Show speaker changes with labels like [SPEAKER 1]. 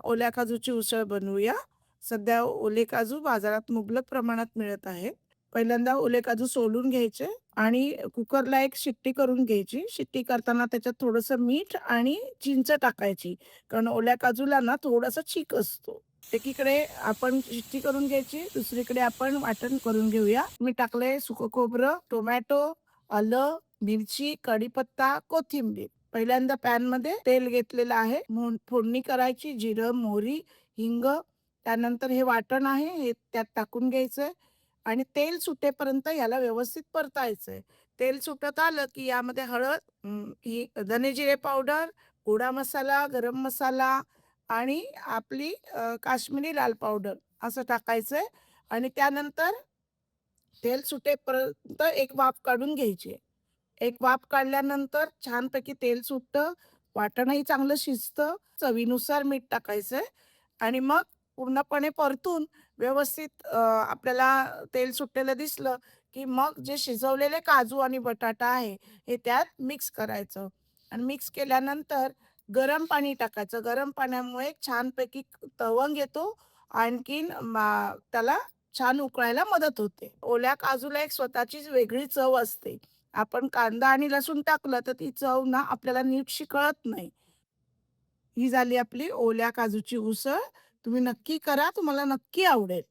[SPEAKER 1] ओल्या काजूची उसळ बनवूया. सध्या ओले काजू बाजारात मुबलक प्रमाणात मिळत आहेत. पहिल्यांदा ओले काजू सोलून घ्यायचे आणि कुकरला एक शिट्टी करून घ्यायची. शिट्टी करताना त्याच्यात थोडंसं मीठ आणि चिंच टाकायची. कारण ओल्या काजूला ना थोडासा चीक असतो. एकीकडे आपण शिट्टी करून घ्यायची, दुसरीकडे आपण वाटण करून घेऊया. मी टाकलंय सुकं खोबरं, टोमॅटो, आलं, मिरची, कढीपत्ता, कोथिंबीर. पहिल्यांदा पॅनमध्ये तेल घेतलेलं आहे. फोडणी करायची जिरं, मोहरी, हिंग. त्यानंतर हे वाटण आहे हे त्यात टाकून घ्यायचंय आणि तेल सुटेपर्यंत याला व्यवस्थित परतायचंय. तेल सुटत आलं की यामध्ये हळद, ही धने जिरे पावडर, गोडा मसाला, गरम मसाला आणि आपली काश्मीरी लाल पावडर असं टाकायचंय आणि त्यानंतर तेल सुटेपर्यंत एक वाफ काढून घ्यायची. एक वाफ काढल्यानंतर छानपैकी तेल सुटतं, वाटणही चांगलं शिजतं, चवीनुसार मीठ टाकायचंय आणि मग पूर्णपणे परतून व्यवस्थित आपल्याला तेल सुटलेलं दिसलं, की मग जे शिजवलेले काजू आणि बटाटा आहे, हे त्यात मिक्स करायचं आणि मिक्स केल्यानंतर गरम पाणी टाकायचं. गरम पाण्यामुळे छानपैकी तवंग येतो. आणखीन त्याला छान उकळायला मदत होते. ओल्या काजूला एक स्वतःचीच वेगळी चव असते. आपण कांदा आणि लसूण टाकलं तर ती चव ना आपल्याला नीटशी कळत नाही. ही झाली आपली ओल्या काजूची उसळ. तुम्ही नक्की करा, तुम्हाला नक्की आवडेल.